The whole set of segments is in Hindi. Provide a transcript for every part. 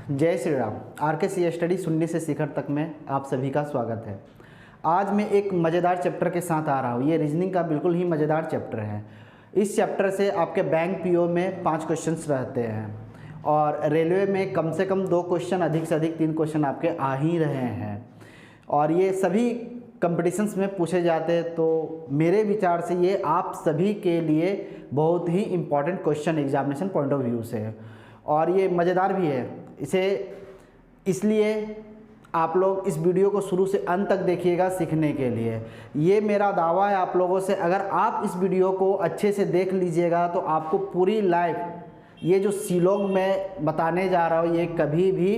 जय श्री राम। RKC स्टडी सुनने से शिखर तक में आप सभी का स्वागत है। आज मैं एक मज़ेदार चैप्टर के साथ आ रहा हूँ। ये रीजनिंग का बिल्कुल ही मज़ेदार चैप्टर है। इस चैप्टर से आपके बैंक पीओ में 5 क्वेश्चंस रहते हैं और रेलवे में कम से कम 2 क्वेश्चन, अधिक से अधिक 3 क्वेश्चन आपके आ ही रहे हैं और ये सभी कंपटीशंस में पूछे जाते हैं। तो मेरे विचार से ये आप सभी के लिए बहुत ही important question examination point of view से है और ये मज़ेदार भी है। इसे इसलिए आप लोग इस वीडियो को शुरू से अंत तक देखिएगा सीखने के लिए। ये मेरा दावा है आप लोगों से, अगर आप इस वीडियो को अच्छे से देख लीजिएगा तो आपको पूरी लाइफ ये जो शिलोंग में बताने जा रहा हूँ ये कभी भी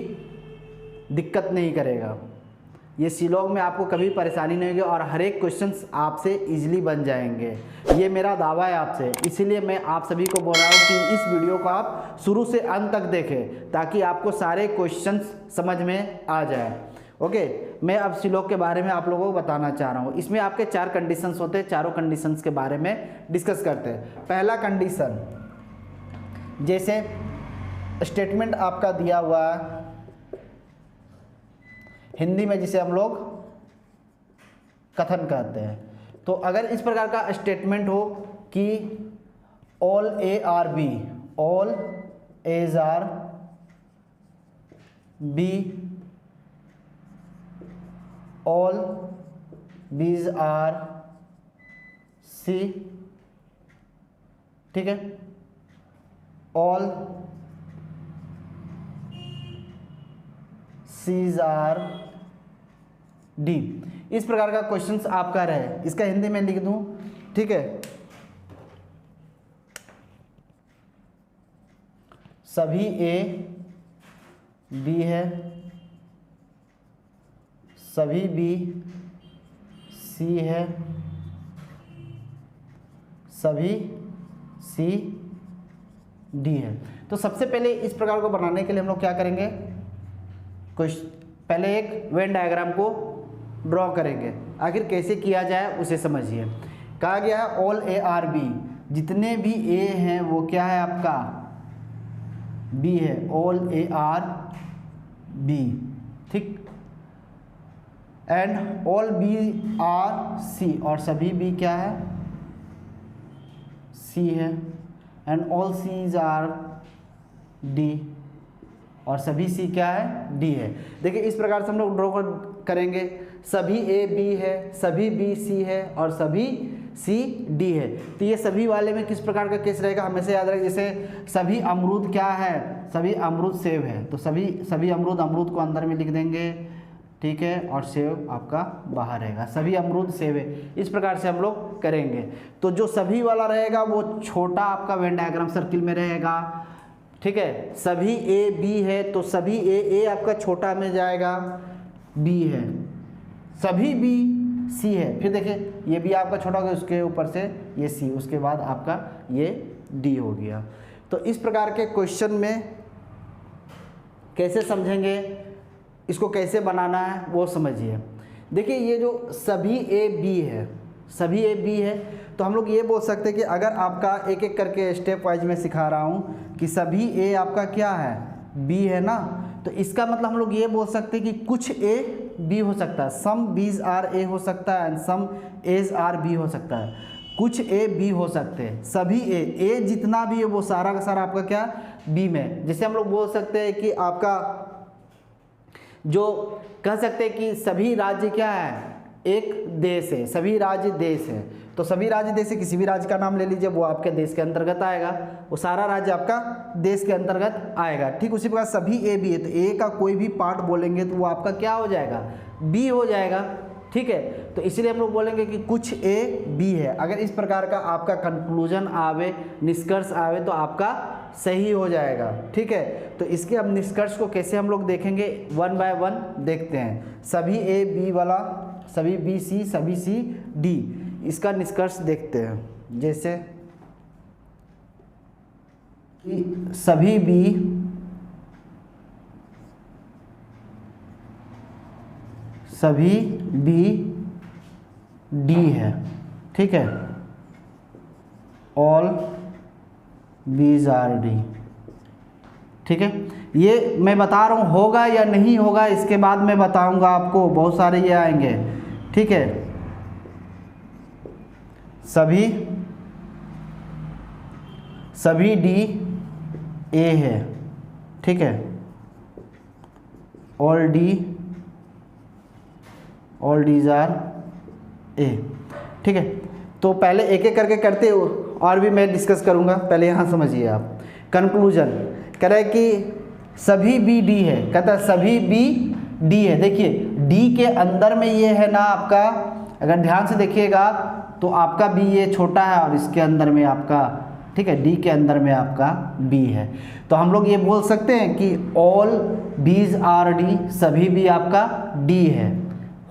दिक्कत नहीं करेगा। ये शिलोंग में आपको कभी परेशानी नहीं होगी और हर एक क्वेश्चंस आपसे इजीली बन जाएंगे। ये मेरा दावा है आपसे, इसीलिए मैं आप सभी को बोल रहा हूँ कि इस वीडियो को आप शुरू से अंत तक देखें ताकि आपको सारे क्वेश्चंस समझ में आ जाए। ओके, मैं अब शिलोंग के बारे में आप लोगों को बताना चाह रहा हूँ। इसमें आपके 4 कंडीशंस होते हैं, चारों कंडीशंस के बारे में डिस्कस करते हैं। पहला कंडीशन, जैसे स्टेटमेंट आपका दिया हुआ है हिंदी में जिसे हम लोग कथन कहते हैं, तो अगर इस प्रकार का स्टेटमेंट हो कि all A are B, all A's are B, all B's are C, ठीक है, ऑल सीज आर डी, इस प्रकार का क्वेश्चंस आपका रहे। इसका हिंदी में लिख दूं, ठीक है, सभी ए बी है, सभी बी सी है, सभी सी डी है। तो सबसे पहले इस प्रकार को बनाने के लिए हम लोग क्या करेंगे, पहले एक वेन डायग्राम को ड्रॉ करेंगे। आखिर कैसे किया जाए उसे समझिए। कहा गया है ऑल ए आर बी, जितने भी ए हैं वो क्या है आपका बी है, ऑल ए आर बी, ठीक, and all B are C, और सभी बी क्या है सी है, and all C's are D, और सभी सी क्या है डी है। देखिए इस प्रकार से हम लोग ड्रॉ करेंगे। सभी ए बी है, सभी बी सी है और सभी सी डी है। तो ये सभी वाले में किस प्रकार का केस रहेगा हमेशा याद रखें। जैसे सभी अमरूद क्या है, सभी अमरूद सेब है, तो सभी अमरूद को अंदर में लिख देंगे, ठीक है, और सेब आपका बाहर रहेगा। सभी अमरूद सेब है, इस प्रकार से हम लोग करेंगे। तो जो सभी वाला रहेगा वो छोटा आपका वेन डायग्राम सर्किल में रहेगा, ठीक है। सभी ए बी है तो सभी ए आपका छोटा में जाएगा, बी है, सभी बी सी है, फिर देखिए ये भी आपका छोटा हो गया, उसके ऊपर से ये सी, उसके बाद आपका ये डी हो गया। तो इस प्रकार के क्वेश्चन में कैसे समझेंगे, इसको कैसे बनाना है वो समझिए। देखिए ये जो सभी ए बी है, सभी ए बी है, तो हम लोग ये बोल सकते हैं कि अगर आपका एक एक करके स्टेप वाइज में सिखा रहा हूँ कि सभी ए आपका क्या है बी है ना, तो इसका मतलब हम लोग ये बोल सकते हैं कि कुछ ए बी हो सकता है, सम बीज आर ए हो सकता है and some A's are B हो सकता है, कुछ ए बी हो सकते हैं। सभी ए जितना भी है वो सारा का सारा आपका क्या बी में। जैसे हम लोग बोल सकते हैं कि आपका जो कह सकते हैं कि सभी राज्य क्या है एक देश है, सभी राज्य देश है, तो सभी राज्य देश से किसी भी राज्य का नाम ले लीजिए, वो आपके देश के अंतर्गत आएगा, वो सारा राज्य आपका देश के अंतर्गत आएगा। ठीक उसी प्रकार सभी ए बी है, तो ए का कोई भी पार्ट बोलेंगे तो वो आपका क्या हो जाएगा बी हो जाएगा, ठीक है। तो इसलिए हम लोग बोलेंगे कि कुछ ए बी है। अगर इस प्रकार का आपका कंक्लूजन आवे, निष्कर्ष आवे, तो आपका सही हो जाएगा, ठीक है। तो इसके अब निष्कर्ष को कैसे हम लोग देखेंगे, 1 बाय 1 देखते हैं। सभी ए बी वाला, सभी बी सी, सभी सी डी, इसका निष्कर्ष देखते हैं। जैसे सभी बी सभी बी डी है, ठीक है, ऑल बीज आर डी, ठीक है। ये मैं बता रहा हूँ होगा या नहीं होगा, इसके बाद मैं बताऊंगा आपको, बहुत सारे ये आएंगे, ठीक है। सभी डी ए है, ठीक है, ऑल डीज आर ए, ठीक है। तो पहले एक एक करके करते हो, और भी मैं डिस्कस करूंगा, पहले यहाँ समझिए आप। कंक्लूजन कह रहा है कि सभी बी डी है, कहता है सभी बी डी है। देखिए डी के अंदर में ये है ना आपका, अगर ध्यान से देखिएगा तो आपका बी ये छोटा है और इसके अंदर में आपका, ठीक है, डी के अंदर में आपका बी है। तो हम लोग ये बोल सकते हैं कि ऑल बीज आर डी, सभी भी आपका डी है,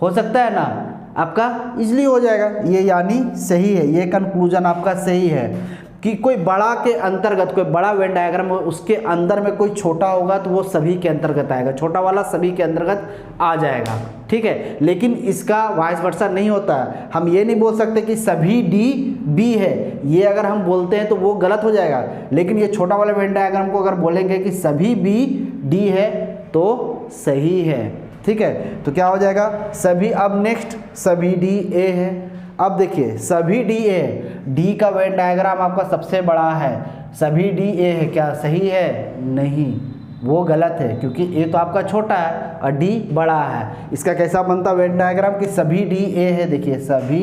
हो सकता है ना आपका, इजली हो जाएगा ये, यानी सही है, ये कंक्लूजन आपका सही है कि कोई बड़ा के अंतर्गत, कोई बड़ा वेन डायग्राम हो, उसके अंदर में कोई छोटा होगा तो वो सभी के अंतर्गत आएगा, छोटा वाला सभी के अंतर्गत आ जाएगा, ठीक है। लेकिन इसका वाइस वर्सा नहीं होता है, हम ये नहीं बोल सकते कि सभी डी बी है, ये अगर हम बोलते हैं तो वो गलत हो जाएगा। लेकिन ये छोटा वाला वेन डायग्राम को अगर बोलेंगे कि सभी बी डी है तो सही है, ठीक है। तो क्या हो जाएगा सभी, अब नेक्स्ट सभी डी ए है। अब देखिए सभी डी ए, डी का वेन डायग्राम आपका सबसे बड़ा है, सभी डी ए है, क्या सही है? नहीं, वो गलत है, क्योंकि ए तो आपका छोटा है और डी बड़ा है। इसका कैसा बनता वेन डायग्राम कि सभी डी ए है, देखिए सभी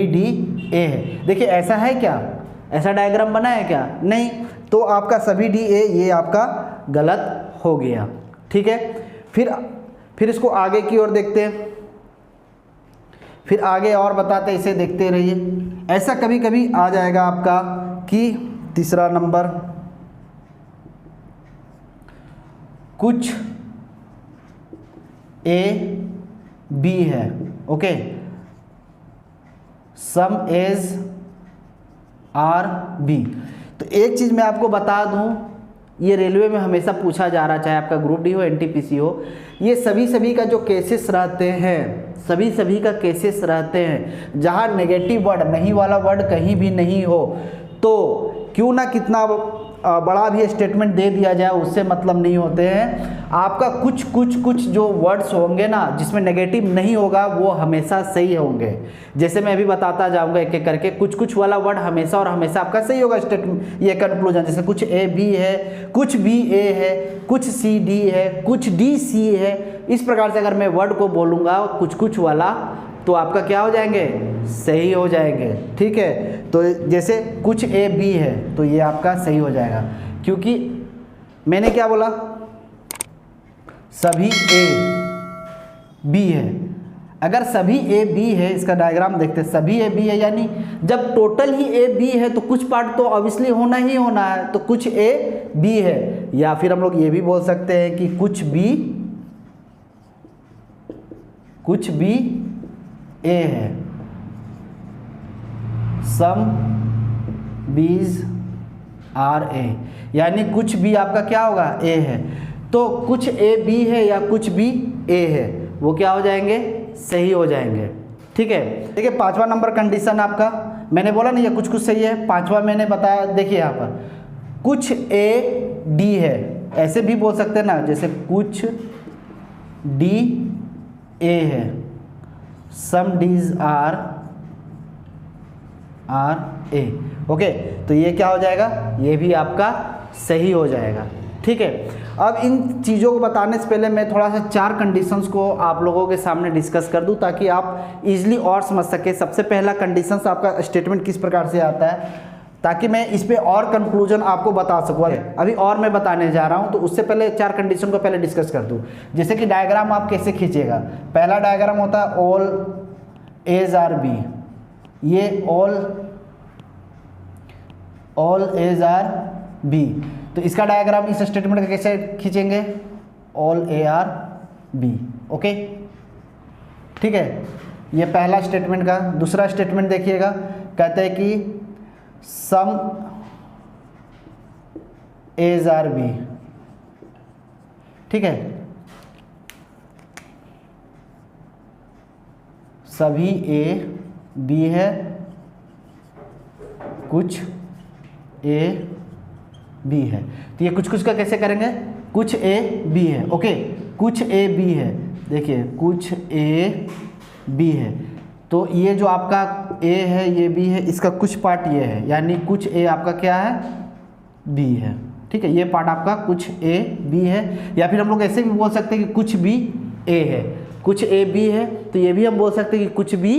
डी ए है। देखिए ऐसा है क्या, ऐसा डायग्राम बना है क्या? नहीं, तो आपका सभी डी ए ये आपका गलत हो गया, ठीक है। फिर इसको आगे की ओर देखते हैं, फिर आगे और बताते हैं, इसे देखते रहिए। ऐसा कभी कभी आ जाएगा आपका कि तीसरा नंबर, कुछ ए बी है, okay, some A's are B. तो एक चीज़ मैं आपको बता दूं, ये रेलवे में हमेशा पूछा जा रहा, चाहे आपका ग्रुप डी हो एनटीपीसी हो, ये सभी का जो केसेस रहते हैं, सभी का केसेस रहते हैं जहाँ नेगेटिव वर्ड, नहीं वाला वर्ड कहीं भी नहीं हो, तो क्यों ना कितना बड़ा भी स्टेटमेंट दे दिया जाए, उससे मतलब नहीं होते हैं। आपका कुछ जो वर्ड्स होंगे ना जिसमें नेगेटिव नहीं होगा वो हमेशा सही होंगे। जैसे मैं अभी बताता जाऊंगा एक एक करके, कुछ वाला वर्ड हमेशा और हमेशा आपका सही होगा स्टेटमेंट, ये कंक्लूजन। जैसे कुछ ए बी है, कुछ बी ए है, कुछ सी डी है, कुछ डी सी है। इस प्रकार से अगर मैं वर्ड को बोलूँगा कुछ वाला तो आपका क्या हो जाएंगे? सही हो जाएंगे, ठीक है। तो जैसे कुछ ए बी है तो ये आपका सही हो जाएगा, क्योंकि मैंने क्या बोला, सभी ए बी है। अगर सभी ए बी है, इसका डायग्राम देखते हैं, सभी ए बी है यानी जब टोटल ही ए बी है तो कुछ पार्ट तो ऑब्वियसली होना ही होना है, तो कुछ ए बी है। या फिर हम लोग ये भी बोल सकते हैं कि कुछ बी ए है, सम बीज आर ए, यानी कुछ भी आपका क्या होगा? ए है। तो कुछ ए बी है या कुछ भी ए है, वो क्या हो जाएंगे? सही हो जाएंगे, ठीक है। देखिए पांचवा नंबर कंडीशन आपका, मैंने बोला नहीं ये कुछ सही है, पांचवा मैंने बताया। देखिए यहाँ पर कुछ ए डी है, ऐसे भी बोल सकते हैं ना, जैसे कुछ डी ए है, सम डीज आर ए, ओके। तो ये क्या हो जाएगा? ये भी आपका सही हो जाएगा, ठीक है। अब इन चीज़ों को बताने से पहले मैं थोड़ा सा 4 कंडीशंस को आप लोगों के सामने डिस्कस कर दूं ताकि आप इजीली और समझ सके। सबसे पहला कंडीशंस आपका स्टेटमेंट किस प्रकार से आता है, ताकि मैं इस पे और कंक्लूजन आपको बता सकूँ। अभी और मैं बताने जा रहा हूँ, तो उससे पहले 4 कंडीशन को पहले डिस्कस कर दूँ। जैसे कि डायग्राम आप कैसे खींचेगा, पहला डायग्राम होता है ऑल एज आर बी, ये ऑल एज आर बी। तो इसका डायग्राम इस स्टेटमेंट का कैसे खींचेंगे? All A are B, okay, ठीक है। ये पहला स्टेटमेंट का। दूसरा स्टेटमेंट देखिएगा, कहते हैं कि सम एज आर बी, ठीक है, सभी ए बी है, कुछ ए बी है। तो ये कुछ कुछ का कैसे करेंगे, कुछ ए बी है, ओके, कुछ ए बी है, देखिए कुछ ए बी है, तो ये जो आपका ए है ये बी है, इसका कुछ पार्ट ये है, यानी कुछ ए आपका क्या है, बी है, ठीक है, ये पार्ट आपका कुछ ए बी है। या फिर हम लोग ऐसे भी बोल सकते हैं कि कुछ बी ए है, कुछ ए बी है, तो ये भी हम बोल सकते हैं कि कुछ बी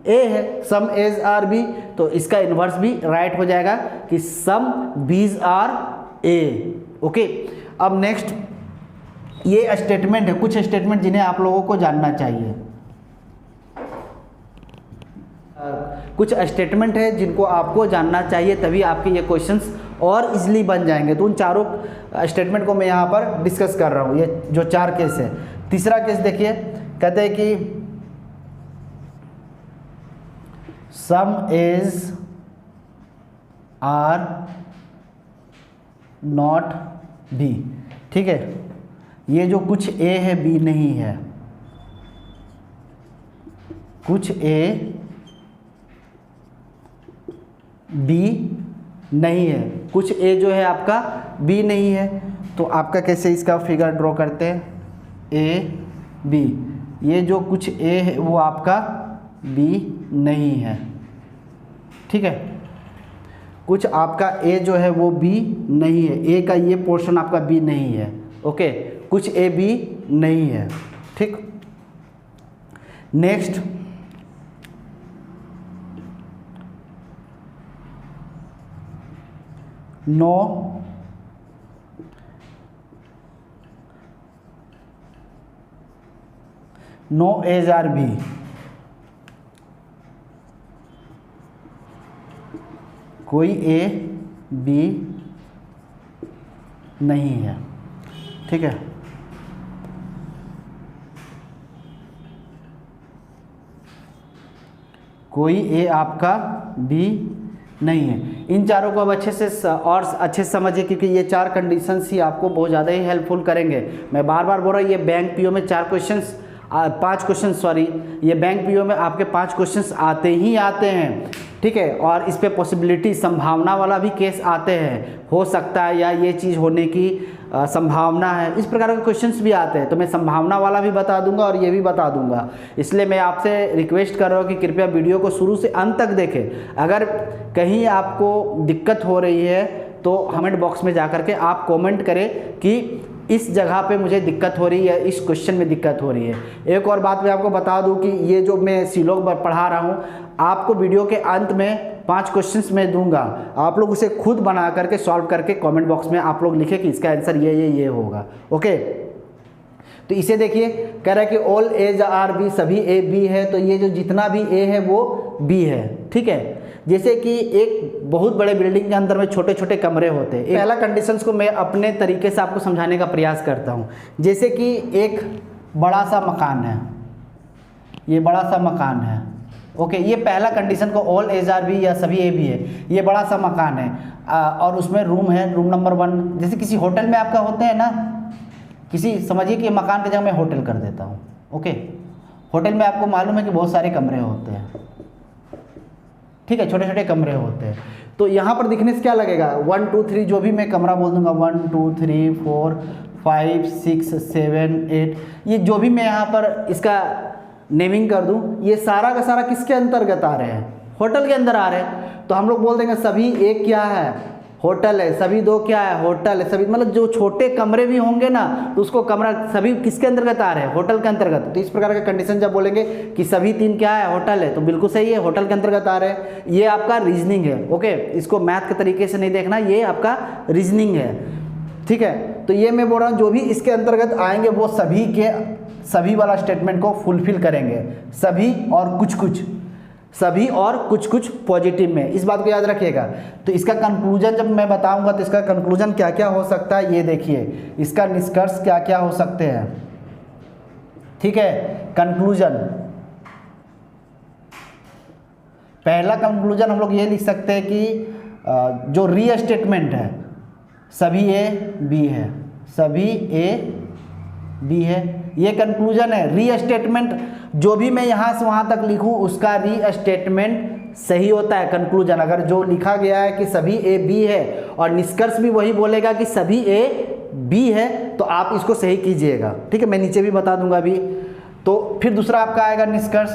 ए है, सम एज आर बी, तो इसका इन्वर्स भी राइट हो जाएगा कि सम बीज आर ए, ओके। अब नेक्स्ट ये स्टेटमेंट है, कुछ स्टेटमेंट जिन्हें आप लोगों को जानना चाहिए, कुछ स्टेटमेंट है जिनको आपको जानना चाहिए, तभी आपके ये क्वेश्चंस और इजीली बन जाएंगे। तो उन चारों स्टेटमेंट को मैं यहाँ पर डिस्कस कर रहा हूँ, ये जो 4 केस है। तीसरा केस देखिए, कहते हैं कि सम एज आर नॉट बी, ठीक है, ये जो कुछ ए है बी नहीं है, कुछ ए बी नहीं है, कुछ ए जो है आपका बी नहीं है, तो आपका कैसे इसका फिगर ड्रॉ करते हैं, ए बी, ये जो कुछ ए है वो आपका बी नहीं है, ठीक है, कुछ आपका ए जो है वो बी नहीं है, ए का ये पोर्शन आपका बी नहीं है, ओके, कुछ ए बी नहीं है, ठीक। Next no A's are B, कोई ए बी नहीं है, ठीक है, कोई ए आपका बी नहीं है। इन चारों को अब अच्छे से और अच्छे से समझिए, क्योंकि ये 4 कंडीशंस ही आपको बहुत ज़्यादा ही हेल्पफुल करेंगे। मैं बार बार बोल रहा हूँ, ये बैंक पीओ में 4 क्वेश्चंस 5 क्वेश्चन, सॉरी, ये बैंक पीओ में आपके 5 क्वेश्चंस आते ही आते हैं, ठीक है, और इस पे पॉसिबिलिटी संभावना वाला भी केस आते हैं, हो सकता है या ये चीज़ होने की संभावना है, इस प्रकार के क्वेश्चंस भी आते हैं। तो मैं संभावना वाला भी बता दूंगा और ये भी बता दूंगा, इसलिए मैं आपसे रिक्वेस्ट कर रहा हूँ कि कृपया वीडियो को शुरू से अंत तक देखें। अगर कहीं आपको दिक्कत हो रही है तो कमेंट बॉक्स में जा कर के आप कमेंट करें कि इस जगह पे मुझे दिक्कत हो रही है, इस क्वेश्चन में दिक्कत हो रही है। एक और बात मैं आपको बता दूं कि ये जो मैं सीलोग पढ़ा रहा हूँ, आपको वीडियो के अंत में 5 क्वेश्चंस मैं दूंगा, आप लोग उसे खुद बना करके सॉल्व करके कमेंट बॉक्स में आप लोग लिखें कि इसका आंसर ये होगा, ओके। तो इसे देखिए, कह रहा है कि ऑल एज आर बी, सभी ए बी है, तो ये जो जितना भी ए है वो बी है, ठीक है। जैसे कि एक बहुत बड़े बिल्डिंग के अंदर में छोटे छोटे कमरे होते हैं। पहला कंडीशंस को मैं अपने तरीके से आपको समझाने का प्रयास करता हूँ। जैसे कि एक बड़ा सा मकान है, ये बड़ा सा मकान है, ओके, ये पहला कंडीशन को ऑल एज आर बी या सभी ए बी है, ये बड़ा सा मकान है और उसमें रूम है, रूम नंबर 1। जैसे किसी होटल में आपका होते हैं ना, किसी समझिए कि मकान की जगह मैं होटल कर देता हूँ, ओके, होटल में आपको मालूम है कि बहुत सारे कमरे होते हैं, ठीक है, छोटे छोटे कमरे होते हैं। तो यहाँ पर दिखने से क्या लगेगा, 1 2 3 जो भी मैं कमरा बोल दूंगा, 1 2 3 4 5 6 7 8, ये जो भी मैं यहाँ पर इसका नेमिंग कर दूँ, ये सारा का सारा किसके अंतर्गत आ रहे हैं, होटल के अंदर आ रहे हैं। तो हम लोग बोल देंगे सभी एक क्या है, होटल है, सभी 2 क्या है, होटल है, सभी मतलब जो छोटे कमरे भी होंगे ना, तो उसको कमरा सभी किसके अंतर्गत आ रहे हैं, होटल के अंतर्गत। तो इस प्रकार का कंडीशन जब बोलेंगे कि सभी 3 क्या है, होटल है, तो बिल्कुल सही है, होटल के अंतर्गत आ रहे हैं। ये आपका रीजनिंग है, ओके, इसको मैथ के तरीके से नहीं देखना, ये आपका रीजनिंग है, ठीक है। तो ये मैं बोल रहा हूँ जो भी इसके अंतर्गत आएंगे वो सभी वाला स्टेटमेंट को फुलफिल करेंगे, सभी और कुछ कुछ, सभी और कुछ कुछ पॉजिटिव में, इस बात को याद रखिएगा। तो इसका कंक्लूजन जब मैं बताऊंगा तो इसका कंक्लूजन क्या क्या हो सकता है, ये देखिए, इसका निष्कर्ष क्या क्या हो सकते हैं, ठीक है। कंक्लूजन, पहला कंक्लूजन हम लोग ये लिख सकते हैं कि जो रीस्टेटमेंट है, सभी ए बी है, सभी ए बी है, ये कंक्लूजन है। रीस्टेटमेंट जो भी मैं यहाँ से वहाँ तक लिखूँ उसका रीस्टेटमेंट सही होता है। कंक्लूजन अगर जो लिखा गया है कि सभी ए बी है और निष्कर्ष भी वही बोलेगा कि सभी ए बी है, तो आप इसको सही कीजिएगा। ठीक है, मैं नीचे भी बता दूंगा अभी। तो फिर दूसरा आपका आएगा निष्कर्ष,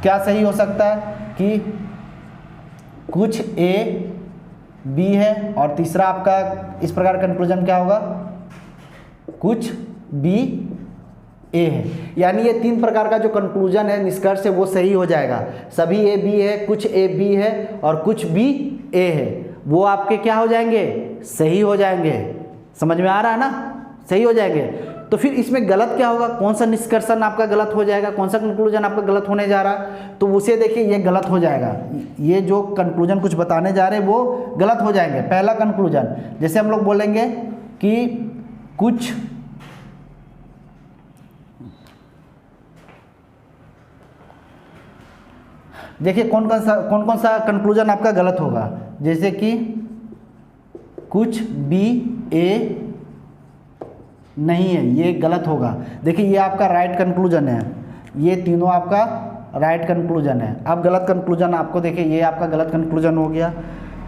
क्या सही हो सकता है कि कुछ ए बी है, और तीसरा आपका इस प्रकार कंक्लूजन क्या होगा, कुछ बी ए है। यानी ये तीन प्रकार का जो कंक्लूजन है, निष्कर्ष है, वो सही हो जाएगा। सभी ए बी है, कुछ ए बी है और कुछ बी ए है, वो आपके क्या हो जाएंगे, सही हो जाएंगे। समझ में आ रहा है ना, सही हो जाएंगे। तो फिर इसमें गलत क्या होगा, कौन सा निष्कर्षण आपका गलत हो जाएगा, कौन सा कंक्लूजन आपका गलत होने जा रहा है, तो उसे देखिए ये गलत हो जाएगा। ये जो कंक्लूजन कुछ बताने जा रहे हैं वो गलत हो जाएंगे। पहला कंक्लूजन, जैसे हम लोग बोलेंगे कि कुछ देखिए कौन कौन सा कंक्लूजन आपका गलत होगा, जैसे कि कुछ बी ए नहीं है, ये गलत होगा। देखिए ये आपका राइट कंक्लूजन है, ये तीनों आपका राइट कंक्लूजन है। अब गलत कंक्लूजन आपको देखिए, ये आपका गलत कंक्लूजन हो गया।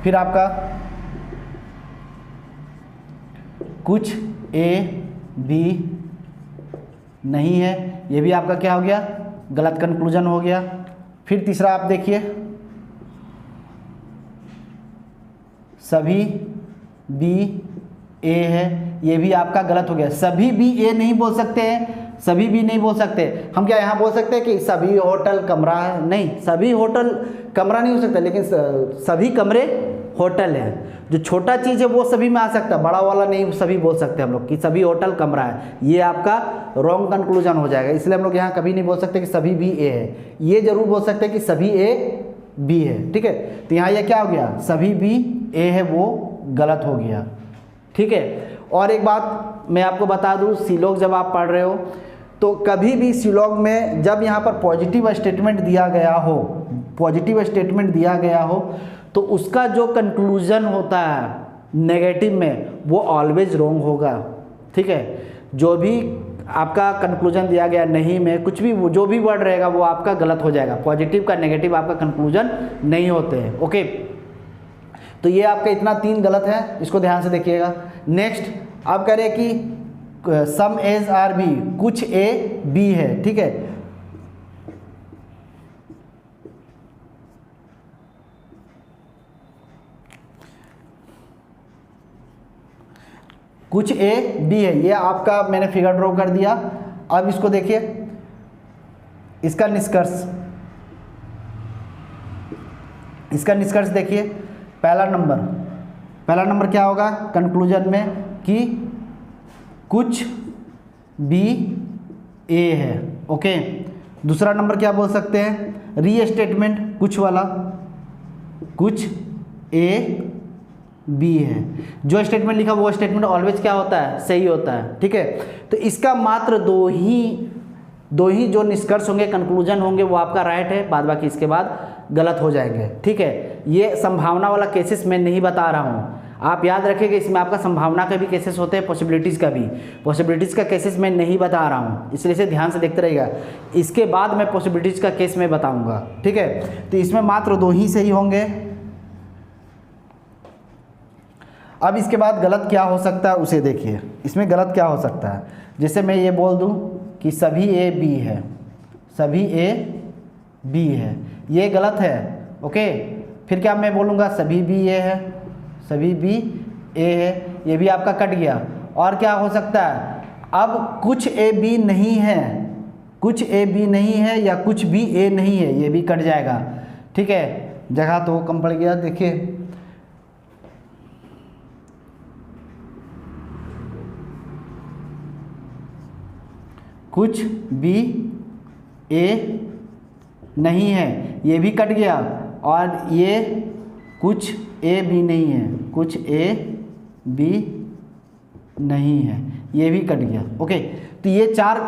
फिर आपका कुछ ए बी नहीं है, ये भी आपका क्या हो गया, गलत कंक्लूजन हो गया। फिर तीसरा आप देखिए, सभी बी ए है, ये भी आपका गलत हो गया। सभी बी ए नहीं बोल सकते हैं, सभी बी नहीं बोल सकते। हम क्या यहाँ बोल सकते हैं कि सभी होटल कमरा है, नहीं, सभी होटल कमरा नहीं हो सकता, लेकिन सभी कमरे होटल है। जो छोटा चीज़ है वो सभी में आ सकता है, बड़ा वाला नहीं सभी बोल सकते हम लोग कि सभी होटल कमरा है। ये आपका रॉन्ग कंक्लूजन हो जाएगा, इसलिए हम लोग यहाँ कभी नहीं बोल सकते कि सभी बी ए है। ये जरूर बोल सकते हैं कि सभी ए बी है। ठीक है, तो यहाँ ये क्या हो गया, सभी बी ए है, वो गलत हो गया। ठीक है, और एक बात मैं आपको बता दूँ, सीलॉग जब आप पढ़ रहे हो तो कभी भी सीलॉग में जब यहाँ पर पॉजिटिव स्टेटमेंट दिया गया हो, पॉजिटिव स्टेटमेंट दिया गया हो, तो उसका जो कंक्लूजन होता है नेगेटिव में वो ऑलवेज रॉन्ग होगा। ठीक है, जो भी आपका कंक्लूजन दिया गया नहीं में, कुछ भी जो भी वर्ड रहेगा वो आपका गलत हो जाएगा। पॉजिटिव का नेगेटिव आपका कंक्लूजन नहीं होते हैं। ओके, तो ये आपका इतना 3 गलत है, इसको ध्यान से देखिएगा। नेक्स्ट अब करें कि सम एज आर बी, कुछ ए बी है। ठीक है, कुछ ए बी है, ये आपका मैंने फिगर ड्रॉ कर दिया। अब इसको देखिए, इसका निष्कर्ष, इसका निष्कर्ष देखिए। पहला नंबर क्या होगा कंक्लूजन में कि कुछ बी ए है। ओके, दूसरा नंबर क्या बोल सकते हैं, रीस्टेटमेंट, कुछ वाला, कुछ ए बी है। जो स्टेटमेंट लिखा वो स्टेटमेंट ऑलवेज क्या होता है, सही होता है। ठीक है, तो इसका मात्र दो ही जो निष्कर्ष होंगे, कंक्लूजन होंगे, वो आपका राइट है, बाद बाकी इसके बाद गलत हो जाएंगे। ठीक है, ये संभावना वाला केसेस मैं नहीं बता रहा हूँ, आप याद रखिएगा। इसमें आपका संभावना के भी केसेस होते हैं, पॉसिबिलिटीज़ का भी। पॉसिबिलिटीज़ का केसेस मैं नहीं बता रहा हूँ, इसलिए इसे ध्यान से देखते रहिएगा। इसके बाद मैं पॉसिबिलिटीज़ का केस में बताऊँगा। ठीक है, तो इसमें मात्र 2 ही सही होंगे। अब इसके बाद गलत क्या हो सकता है उसे देखिए। इसमें गलत क्या हो सकता है, जैसे मैं ये बोल दूं कि सभी ए बी है, सभी ए बी है, ये गलत है। ओके, फिर क्या मैं बोलूँगा, सभी बी ए है, सभी बी ए है, ये भी आपका कट गया। और क्या हो सकता है, अब कुछ ए बी नहीं है, कुछ ए बी नहीं है या कुछ बी ए नहीं है, ये भी कट जाएगा। ठीक है, जगह तो कम पड़ गया। देखिए कुछ बी ए नहीं है, ये भी कट गया। और ये कुछ ए बी नहीं है, कुछ ए बी नहीं है, ये भी कट गया। ओके, तो ये 4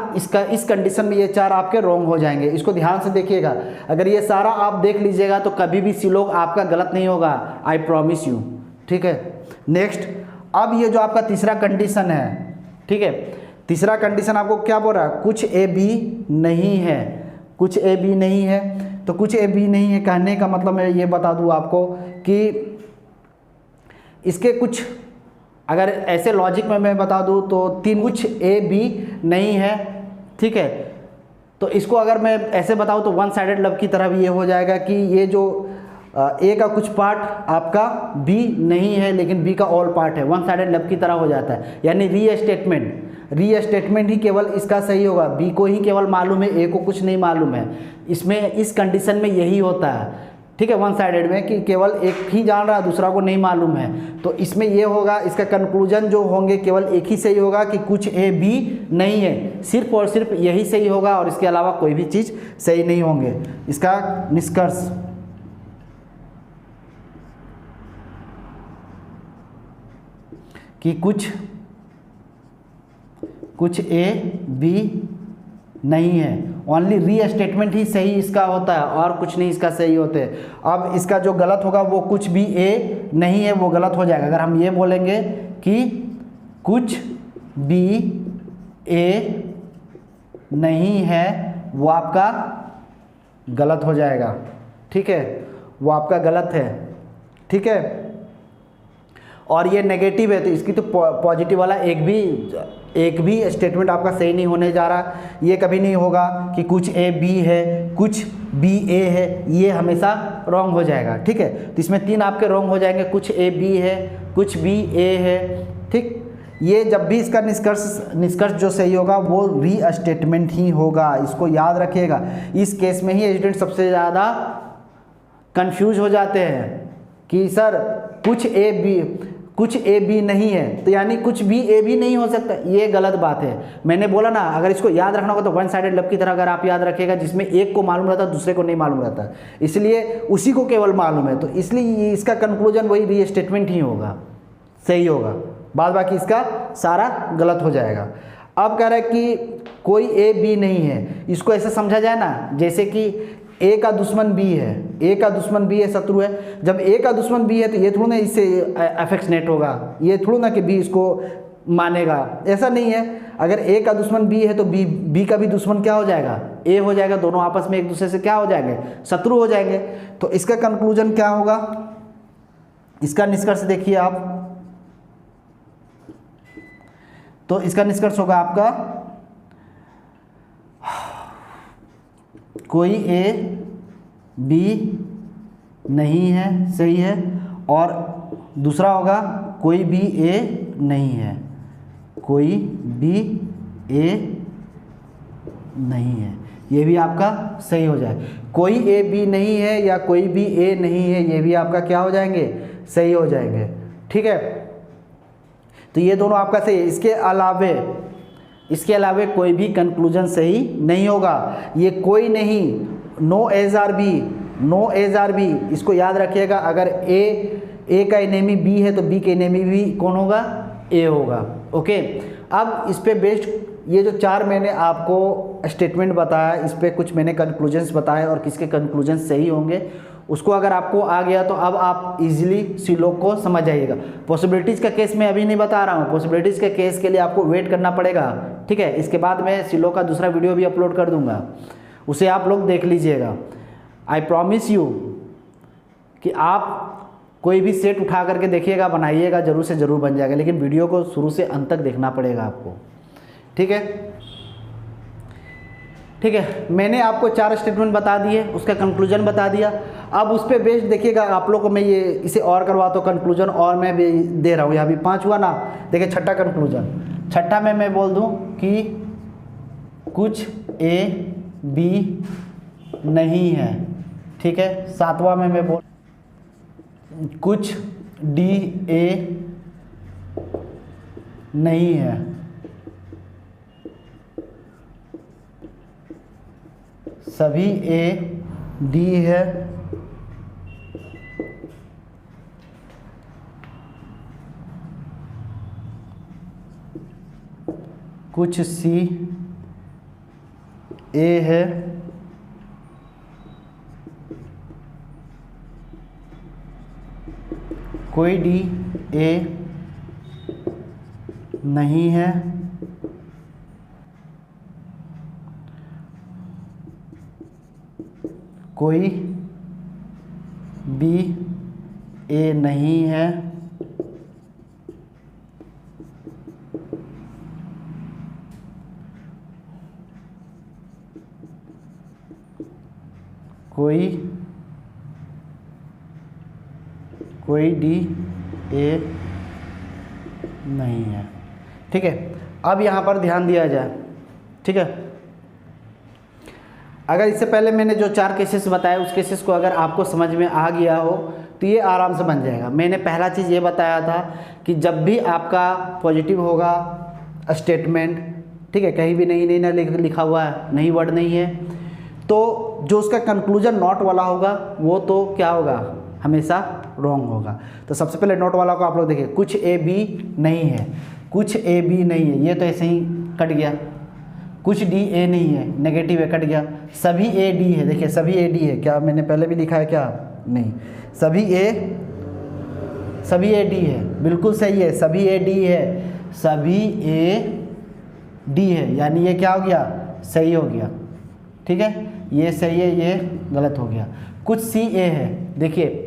इस कंडीशन में ये 4 आपके रॉन्ग हो जाएंगे। इसको ध्यान से देखिएगा, अगर ये सारा आप देख लीजिएगा तो कभी भी सीलॉग आपका गलत नहीं होगा, आई प्रॉमिस यू। ठीक है, नेक्स्ट अब ये जो आपका तीसरा कंडीशन है, ठीक है, तीसरा कंडीशन आपको क्या बोल रहा है, कुछ ए बी नहीं है, कुछ ए बी नहीं है। तो कुछ ए बी नहीं है कहने का मतलब मैं ये बता दूँ आपको कि इसके कुछ, अगर ऐसे लॉजिक में मैं बता दूँ तो तीन कुछ ए बी नहीं है, ठीक है। तो इसको अगर मैं ऐसे बताऊँ तो वन साइडेड लव की तरह भी ये हो जाएगा कि ये जो ए का कुछ पार्ट आपका बी नहीं है लेकिन बी का ऑल पार्ट है, वन साइडेड लव की तरह हो जाता है। यानी रीस्टेटमेंट ही केवल इसका सही होगा, बी को ही केवल मालूम है, ए को कुछ नहीं मालूम है। इसमें इस कंडीशन में यही होता है, ठीक है, वन साइडेड में कि केवल एक ही जान रहा है दूसरा को नहीं मालूम है। तो इसमें ये होगा, इसका कंक्लूजन जो होंगे केवल एक ही सही होगा कि कुछ ए बी नहीं है, सिर्फ और सिर्फ यही सही होगा और इसके अलावा कोई भी चीज़ सही नहीं होंगे। इसका निष्कर्ष कि कुछ ए बी नहीं है, ओनली रीस्टेटमेंट ही सही इसका होता है और कुछ नहीं इसका सही होते। अब इसका जो गलत होगा वो कुछ भी ए नहीं है, वो गलत हो जाएगा। अगर हम ये बोलेंगे कि कुछ भी ए नहीं है, वो आपका गलत हो जाएगा, ठीक है, वो आपका गलत है, ठीक है। और ये नेगेटिव है तो इसकी तो पॉजिटिव वाला एक भी स्टेटमेंट आपका सही नहीं होने जा रहा। ये कभी नहीं होगा कि कुछ ए बी है, कुछ बी ए है, ये हमेशा रॉन्ग हो जाएगा, ठीक है। तो इसमें तीन आपके रॉन्ग हो जाएंगे, कुछ ए बी है, कुछ बी ए है, ठीक। ये जब भी इसका निष्कर्ष जो सही होगा वो रीस्टेटमेंट ही होगा, इसको याद रखिएगा। इस केस में ही स्टूडेंट सबसे ज़्यादा कंफ्यूज हो जाते हैं कि सर कुछ ए बी नहीं है, तो यानी कुछ भी ए भी नहीं हो सकता, ये गलत बात है। मैंने बोला ना, अगर इसको याद रखना होगा तो वन साइडेड लव की तरह अगर आप याद रखिएगा, जिसमें एक को मालूम रहता है दूसरे को नहीं मालूम रहता, इसलिए उसी को केवल मालूम है, तो इसलिए इसका कंक्लूजन वही रीस्टेटमेंट ही होगा, सही होगा, बाद बाकी इसका सारा गलत हो जाएगा। अब कह रहा है कि कोई ए बी नहीं है, इसको ऐसे समझा जाए ना जैसे कि ए का दुश्मन बी है, ए का दुश्मन बी है, शत्रु है। जब ए का दुश्मन बी है तो ये थोड़ा ना इससे अफेक्शनेट होगा, ये थोड़ा ना कि बी इसको मानेगा, ऐसा नहीं है। अगर ए का दुश्मन बी है तो बी का भी दुश्मन क्या हो जाएगा, ए हो जाएगा, दोनों आपस में एक दूसरे से क्या हो जाएंगे, शत्रु हो जाएंगे। तो इसका कंक्लूजन क्या होगा, इसका निष्कर्ष देखिए आप, तो इसका निष्कर्ष होगा आपका कोई ए बी नहीं है, सही है, और दूसरा होगा कोई बी ए नहीं है, कोई बी ए नहीं है, ये भी आपका सही हो जाए। कोई ए बी नहीं है या कोई भी ए नहीं है, ये भी आपका क्या हो जाएंगे, सही हो जाएंगे, ठीक है। तो ये दोनों आपका सही है। इसके अलावे कोई भी कंक्लूजन सही नहीं होगा। ये कोई नहीं, नो एज आर बी, इसको याद रखिएगा। अगर ए का एनेमी बी है तो बी के एनेमी भी कौन होगा, ए होगा, ओके। अब इस पे बेस्ड ये जो चार मैंने आपको स्टेटमेंट बताया, इस पे कुछ मैंने कंक्लूजन्स बताए और किसके कंक्लूजन सही होंगे, उसको अगर आपको आ गया तो अब आप इजीली सिलोक को समझ जाइएगा। पॉसिबिलिटीज़ का केस मैं अभी नहीं बता रहा हूँ, पॉसिबिलिटीज़ के केस के लिए आपको वेट करना पड़ेगा, ठीक है। इसके बाद मैं सिलोक का दूसरा वीडियो भी अपलोड कर दूँगा, उसे आप लोग देख लीजिएगा। आई प्रॉमिस यू कि आप कोई भी सेट उठा करके देखिएगा, बनाइएगा, ज़रूर से ज़रूर बन जाएगा, लेकिन वीडियो को शुरू से अंत तक देखना पड़ेगा आपको, ठीक है। ठीक है, मैंने आपको चार स्टेटमेंट बता दिए, उसका कंक्लूजन बता दिया। अब उस पर बेस्ड देखिएगा, आप लोग को मैं ये इसे और करवाता हूँ कंक्लूजन, और मैं भी दे रहा हूँ। यहाँ भी 5 हुआ ना, देखिए छठा कंक्लूजन, छठा में मैं बोल दूँ कि कुछ ए बी नहीं है, ठीक है। 7वां में मैं बोल कुछ डी ए नहीं है, सभी ए डी है, कुछ सी ए है, कोई डी ए नहीं है, कोई बी ए नहीं है, कोई डी ए नहीं है। ठीक है, अब यहाँ पर ध्यान दिया जाए। ठीक है, अगर इससे पहले मैंने जो 4 केसेस बताए उस केसेस को अगर आपको समझ में आ गया हो तो ये आराम से बन जाएगा। मैंने पहला चीज़ ये बताया था कि जब भी आपका पॉजिटिव होगा स्टेटमेंट, ठीक है, कहीं भी नहीं ना लिखा हुआ है, नहीं वर्ड नहीं है, तो जो उसका कंक्लूजन नॉट वाला होगा वो तो क्या होगा, हमेशा रॉन्ग होगा। तो सबसे पहले नॉट वाला को आप लोग देखिए, कुछ ए बी नहीं है, कुछ ए बी नहीं है, ये तो ऐसे ही कट गया। कुछ डी ए नहीं है, नेगेटिव है, कट गया। सभी ए डी है, देखिए सभी ए डी है, क्या मैंने पहले भी लिखा है क्या, नहीं, सभी ए डी है, बिल्कुल सही है, सभी ए डी है, सभी ए डी है, यानी ये क्या हो गया, सही हो गया। ठीक है, ये सही है, ये गलत हो गया। कुछ सी ए है, देखिए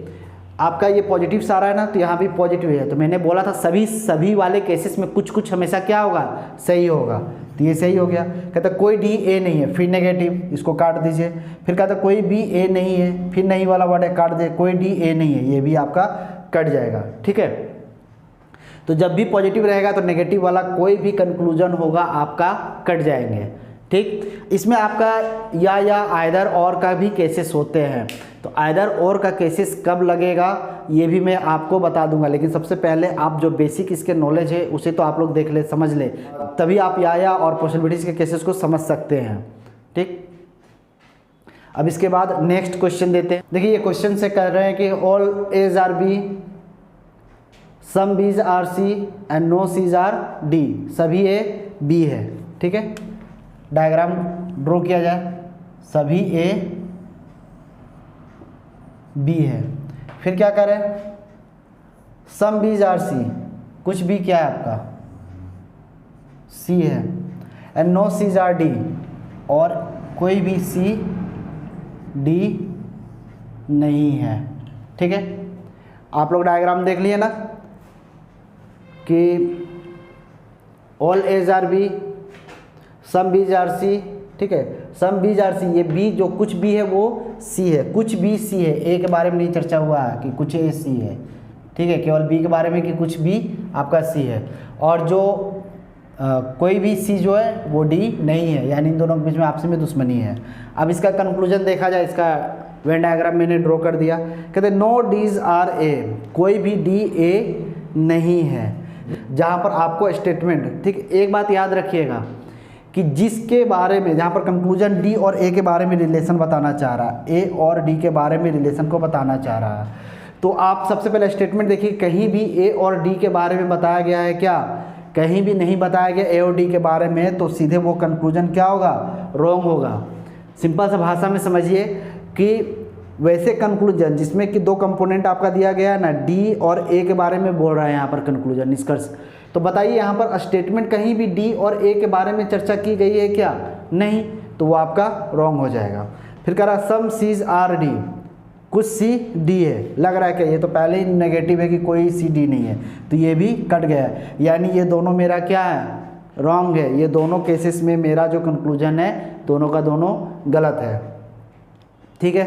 आपका ये पॉजिटिव सारा है ना, तो यहाँ भी पॉजिटिव है, तो मैंने बोला था सभी वाले केसेस में कुछ कुछ हमेशा क्या होगा, सही होगा, तो ये सही हो गया। कहता कोई डी ए नहीं है, फिर नेगेटिव, इसको काट दीजिए। फिर कहता कोई बी ए नहीं है, फिर नहीं वाला वर्ड है, काट दे, कोई डी ए नहीं है, ये भी आपका कट जाएगा। ठीक है, तो जब भी पॉजिटिव रहेगा तो नेगेटिव वाला कोई भी कंक्लूजन होगा आपका कट जाएंगे। ठीक, इसमें आपका या आइदर और का भी केसेस होते हैं, तो आइदर और का केसेस कब लगेगा ये भी मैं आपको बता दूंगा, लेकिन सबसे पहले आप जो बेसिक इसके नॉलेज है उसे तो आप लोग देख ले, समझ ले, तभी आप या और पॉसिबिलिटीज के केसेस को समझ सकते हैं। ठीक, अब इसके बाद नेक्स्ट क्वेश्चन देते हैं। देखिए ये क्वेश्चन से कर रहे हैं कि all A's are B, some B's are C and no C's are D, सभी ए बी है। ठीक है, डायग्राम ड्रॉ किया जाए, सभी ए बी है। फिर क्या करें, सम बीज आर सी, कुछ भी क्या है आपका सी है, and no C's are D, और कोई भी सी डी नहीं है। ठीक है, आप लोग डायग्राम देख लिए ना कि all A's are B, some B's are C, ठीक है, सम बीज आर सी, ये बी जो कुछ भी है वो सी है, कुछ भी सी है, ए के बारे में नहीं चर्चा हुआ है कि कुछ ए सी है। ठीक है, केवल बी के बारे में कि कुछ भी आपका सी है, और जो कोई भी सी जो है वो डी नहीं है, यानी इन दोनों के बीच में आपस में दुश्मनी है। अब इसका कंक्लूजन देखा जाए, इसका वेन डायग्राम मैंने ड्रॉ कर दिया। कहते नो डीज आर ए, कोई भी डी ए नहीं है। जहाँ पर आपको स्टेटमेंट, ठीक, एक बात याद रखिएगा कि जिसके बारे में, जहाँ पर कंक्लूजन डी और ए के बारे में रिलेशन बताना चाह रहा है, ए और डी के बारे में रिलेशन को बताना चाह रहा है, तो आप सबसे पहले स्टेटमेंट देखिए, कहीं भी ए और डी के बारे में बताया गया है क्या, कहीं भी नहीं बताया गया ए और डी के बारे में, तो सीधे वो कंक्लूजन क्या होगा, रॉन्ग होगा। सिंपल सा भाषा में समझिए कि वैसे कंक्लूजन जिसमें कि 2 कंपोनेंट आपका दिया गया है ना, डी और ए के बारे में बोल रहा है यहाँ पर कंक्लूजन, निष्कर्ष, तो बताइए यहाँ पर स्टेटमेंट कहीं भी डी और ए के बारे में चर्चा की गई है क्या, नहीं, तो वो आपका रॉन्ग हो जाएगा। फिर कह रहा सम सीज आर डी, कुछ सी डी है, लग रहा है कि ये तो पहले ही नेगेटिव है कि कोई सी डी नहीं है, तो ये भी कट गया है, यानी ये दोनों मेरा क्या है, रॉन्ग है। ये दोनों केसेस में मेरा जो कंक्लूजन है दोनों का दोनों गलत है। ठीक है,